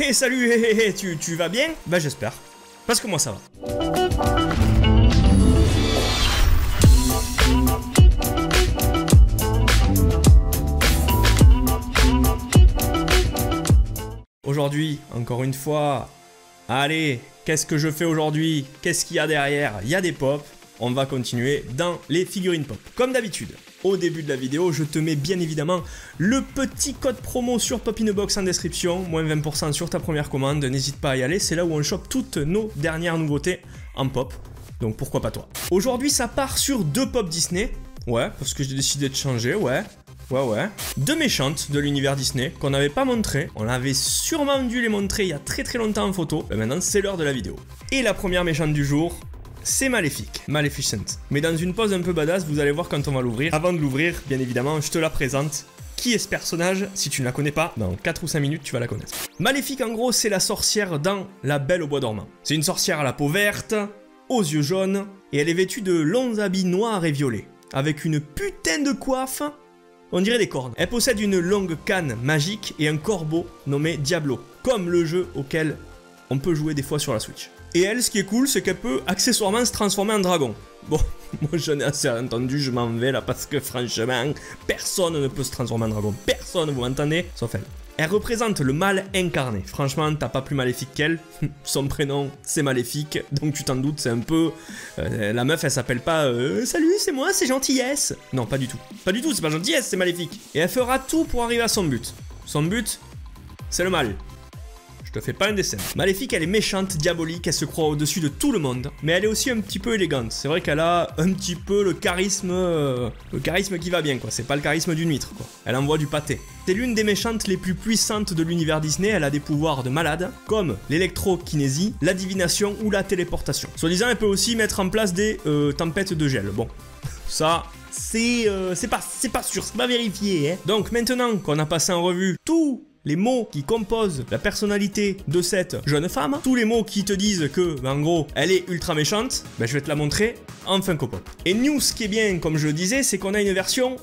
Hey salut, tu vas bien? Bah j'espère, parce que moi ça va. Aujourd'hui, encore une fois, allez, qu'est-ce que je fais aujourd'hui? Qu'est-ce qu'il y a derrière? Il y a des pops, on va continuer dans les figurines pop. Comme d'habitude, au début de la vidéo, je te mets bien évidemment le petit code promo sur Pop in a Box en description, moins 20% sur ta première commande, n'hésite pas à y aller, c'est là où on chope toutes nos dernières nouveautés en pop, donc pourquoi pas toi. Aujourd'hui ça part sur deux pop Disney, ouais, parce que j'ai décidé de changer, ouais. Deux méchantes de l'univers Disney qu'on n'avait pas montré. On avait sûrement dû les montrer il y a très longtemps en photo. Mais maintenant, c'est l'heure de la vidéo. Et la première méchante du jour, c'est Maléfique. Maleficent. Mais dans une pose un peu badass, vous allez voir quand on va l'ouvrir. Avant de l'ouvrir, bien évidemment, je te la présente. Qui est ce personnage? Si tu ne la connais pas, dans 4 ou 5 minutes, tu vas la connaître. Maléfique, en gros, c'est la sorcière dans La Belle au Bois dormant. C'est une sorcière à la peau verte, aux yeux jaunes, et elle est vêtue de longs habits noirs et violets, avec une putain de coiffe. On dirait des cornes. Elle possède une longue canne magique et un corbeau nommé Diablo, comme le jeu auquel on peut jouer des fois sur la Switch. Et elle, ce qui est cool, c'est qu'elle peut accessoirement se transformer en dragon. Bon, moi j'en ai assez entendu, je m'en vais là parce que franchement, personne ne peut se transformer en dragon. Personne, vous m'entendez? Sauf elle. Elle représente le mal incarné. Franchement, t'as pas plus maléfique qu'elle. Son prénom, c'est Maléfique. Donc tu t'en doutes, c'est un peu... la meuf, elle s'appelle pas salut, c'est moi, c'est Gentillesse. Non, pas du tout. Pas du tout, c'est pas Gentillesse, c'est Maléfique. Et elle fera tout pour arriver à son but. Son but, c'est le mal. Je te fais pas un dessin. Maléfique, elle est méchante, diabolique, elle se croit au-dessus de tout le monde. Mais elle est aussi un petit peu élégante. C'est vrai qu'elle a un petit peu le charisme qui va bien, quoi. C'est pas le charisme d'une huître, quoi. Elle envoie du pâté. C'est l'une des méchantes les plus puissantes de l'univers Disney. Elle a des pouvoirs de malade, comme l'électrokinésie, la divination ou la téléportation. Soi-disant, elle peut aussi mettre en place des tempêtes de gel. Bon, ça... c'est pas sûr, c'est pas vérifié, hein. Donc maintenant qu'on a passé en revue tous les mots qui composent la personnalité de cette jeune femme, tous les mots qui te disent que, en gros, elle est ultra méchante, ben je vais te la montrer en Funko Pop. Et nous, ce qui est bien, comme je le disais, c'est qu'on a une version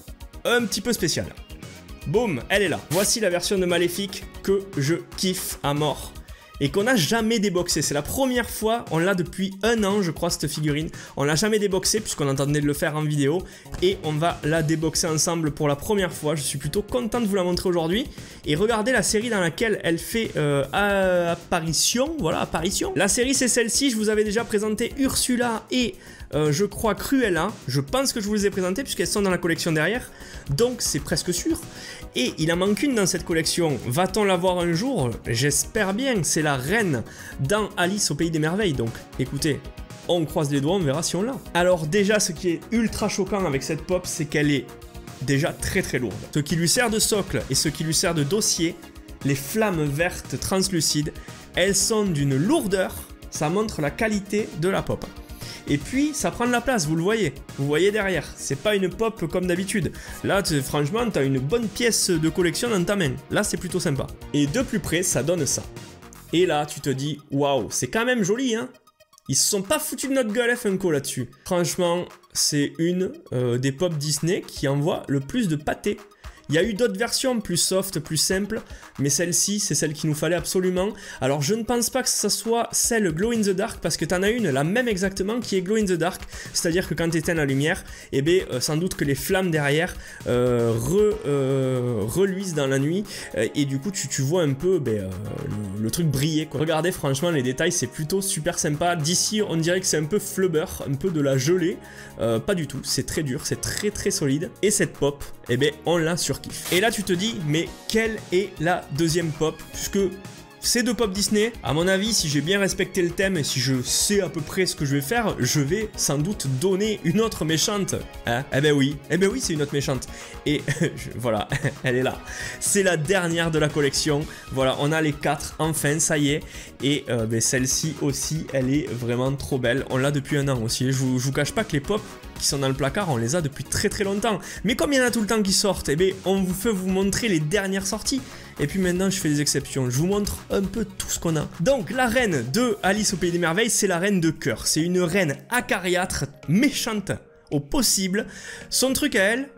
un petit peu spéciale. Boum, elle est là. Voici la version de Maléfique que je kiffe à mort. Et qu'on n'a jamais déboxé. C'est la première fois, on l'a depuis 1 an, je crois, cette figurine. On l'a jamais déboxé puisqu'on entendait de le faire en vidéo. Et on va la déboxer ensemble pour la première fois. Je suis plutôt content de vous la montrer aujourd'hui. Et regardez la série dans laquelle elle fait apparition. Voilà, apparition. La série, c'est celle-ci. Je vous avais déjà présenté Ursula et... je crois Cruella, je pense que je vous les ai présentées puisqu'elles sont dans la collection derrière, donc c'est presque sûr. Et il en manque une dans cette collection, va-t-on la voir un jour? J'espère bien, c'est la reine dans Alice au Pays des Merveilles, donc écoutez, on croise les doigts, on verra si on l'a. Alors déjà, ce qui est ultra choquant avec cette pop, c'est qu'elle est déjà très lourde. Ce qui lui sert de socle et ce qui lui sert de dossier, les flammes vertes translucides, elles sont d'une lourdeur, ça montre la qualité de la pop. Et puis, ça prend de la place, vous le voyez. Vous voyez derrière. C'est pas une pop comme d'habitude. Là, franchement, t'as une bonne pièce de collection dans ta main. Là, c'est plutôt sympa. Et de plus près, ça donne ça. Et là, tu te dis, waouh, c'est quand même joli, hein. Ils se sont pas foutus de notre gueule, Funko, là-dessus. Franchement, c'est une des pop Disney qui envoie le plus de pâté. Il y a eu d'autres versions plus soft, plus simples, mais celle-ci, c'est celle qu'il nous fallait absolument. Alors, je ne pense pas que ce soit celle Glow in the Dark, parce que tu en as une, la même exactement, qui est Glow in the Dark. C'est-à-dire que quand tu éteins la lumière, eh bien, sans doute que les flammes derrière reluisent dans la nuit, et du coup, tu vois un peu le truc briller, quoi. Regardez, franchement, les détails, c'est plutôt super sympa. D'ici, on dirait que c'est un peu flubber, un peu de la gelée. Pas du tout, c'est très dur, c'est très solide. Et cette pop, eh bien, on l'a sur kiff. Et là tu te dis, mais quelle est la deuxième pop? Puisque ces deux pop Disney, à mon avis, si j'ai bien respecté le thème et si je sais à peu près ce que je vais faire, je vais sans doute donner une autre méchante. Hein? Eh ben oui, c'est une autre méchante. Et voilà, elle est là. C'est la dernière de la collection. Voilà, on a les 4, enfin, ça y est. Et celle-ci aussi, elle est vraiment trop belle. On l'a depuis 1 an aussi. Je vous cache pas que les pop qui sont dans le placard, on les a depuis très longtemps. Mais comme il y en a tout le temps qui sortent, eh bien, on vous fait vous montrer les dernières sorties. Et puis maintenant, je fais des exceptions. Je vous montre un peu tout ce qu'on a. Donc, la reine de Alice au Pays des Merveilles, c'est la reine de cœur. C'est une reine acariâtre, méchante au possible. Son truc à elle,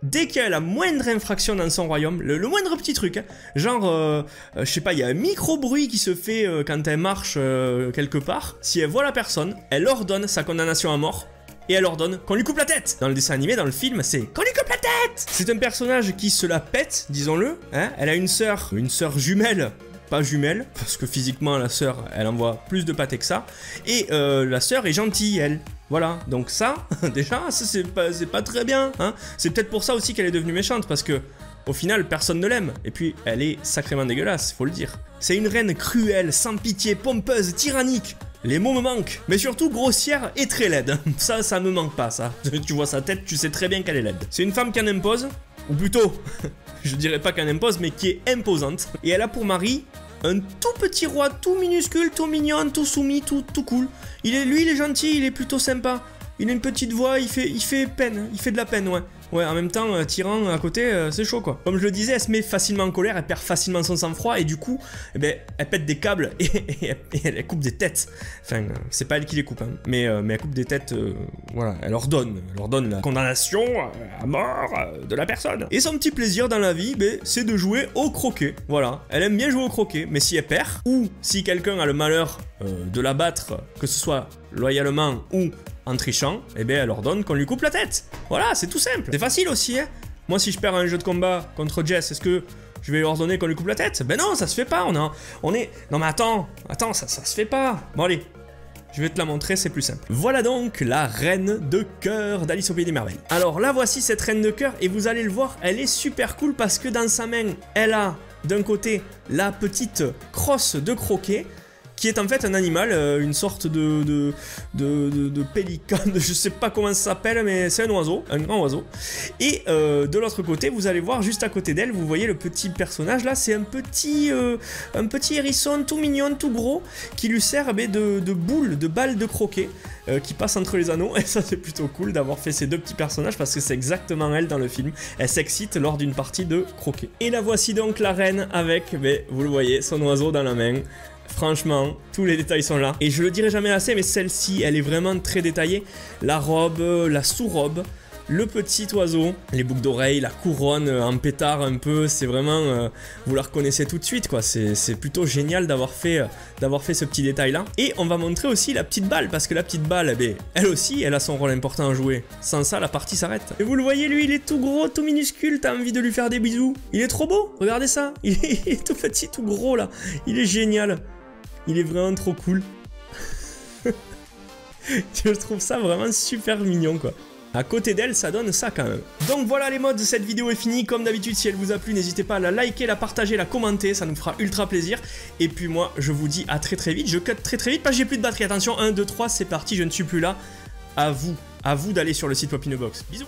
dès qu'il y a la moindre infraction dans son royaume, le moindre petit truc, hein, genre, je sais pas, il y a un micro-bruit qui se fait quand elle marche quelque part, si elle voit la personne, elle ordonne sa condamnation à mort, et elle ordonne qu'on lui coupe la tête. Dans le dessin animé, dans le film, c'est qu'on lui coupe la tête. C'est un personnage qui se la pète, disons-le, hein. Elle a une sœur jumelle, pas jumelle, parce que physiquement la sœur, elle envoie plus de pâté que ça, et la sœur est gentille, elle. Voilà, donc ça, déjà, c'est pas très bien, hein. C'est peut-être pour ça aussi qu'elle est devenue méchante, parce que au final, personne ne l'aime, et puis elle est sacrément dégueulasse, faut le dire. C'est une reine cruelle, sans pitié, pompeuse, tyrannique. Les mots me manquent, mais surtout grossière et très laide. Ça me manque pas, ça. Tu vois sa tête, tu sais très bien qu'elle est laide. C'est une femme qui en impose, ou plutôt, je dirais pas qu'elle impose, mais qui est imposante. Et elle a pour mari un tout petit roi, tout minuscule, tout mignon, tout soumis, tout cool. Lui, il est gentil, il est plutôt sympa. Il a une petite voix, il fait peine, il fait de la peine, ouais. Ouais, en même temps, tyran à côté, c'est chaud quoi. Comme je le disais, elle se met facilement en colère, elle perd facilement son sang-froid et du coup, eh ben, elle pète des câbles et elle coupe des têtes. Enfin, c'est pas elle qui les coupe, hein, mais elle coupe des têtes, voilà, elle ordonne la condamnation à mort de la personne. Et son petit plaisir dans la vie, ben, c'est de jouer au croquet. Voilà, elle aime bien jouer au croquet, mais si elle perd, ou si quelqu'un a le malheur de la battre, que ce soit loyalement ou en trichant, eh bien elle ordonne qu'on lui coupe la tête. Voilà, c'est tout simple. C'est facile aussi, hein. Moi, si je perds un jeu de combat contre Jess, est-ce que je vais lui ordonner qu'on lui coupe la tête? Ben non, ça se fait pas. On est... Non mais attends, ça se fait pas. Bon allez, je vais te la montrer, c'est plus simple. Voilà donc la reine de cœur d'Alice au Pays des Merveilles. Alors là, voici cette reine de cœur et vous allez le voir, elle est super cool parce que dans sa main, elle a d'un côté la petite crosse de croquet, qui est en fait un animal, une sorte de pélican, je sais pas comment ça s'appelle, mais c'est un oiseau, un grand oiseau. Et de l'autre côté, vous allez voir juste à côté d'elle, vous voyez le petit personnage là, c'est un petit hérisson tout mignon, tout gros, qui lui sert de boule, de balle de croquet, qui passe entre les anneaux. Et ça c'est plutôt cool d'avoir fait ces deux petits personnages parce que c'est exactement elle dans le film. Elle s'excite lors d'une partie de croquet. Et la voici donc la reine avec, vous le voyez, son oiseau dans la main. Franchement, tous les détails sont là. Et je le dirai jamais assez, mais celle-ci, elle est vraiment très détaillée. La robe, la sous-robe, le petit oiseau, les boucles d'oreilles, la couronne en pétard un peu, c'est vraiment... vous la reconnaissez tout de suite, quoi. C'est plutôt génial d'avoir fait ce petit détail-là. Et on va montrer aussi la petite balle, parce que la petite balle, elle aussi, elle a son rôle important à jouer. Sans ça, la partie s'arrête. Et vous le voyez, lui, il est tout gros, tout minuscule, t'as envie de lui faire des bisous. Il est trop beau, regardez ça. Il est tout petit, tout gros, là. Il est génial. Il est vraiment trop cool. Je trouve ça vraiment super mignon, quoi. À côté d'elle, ça donne ça quand même. Donc voilà les mods, cette vidéo est finie. Comme d'habitude, si elle vous a plu, n'hésitez pas à la liker, la partager, la commenter. Ça nous fera ultra plaisir. Et puis moi, je vous dis à très vite. Je cut très vite parce que j'ai plus de batterie. Attention, 1, 2, 3, c'est parti, je ne suis plus là. À vous d'aller sur le site Pop In A Box. Bisous.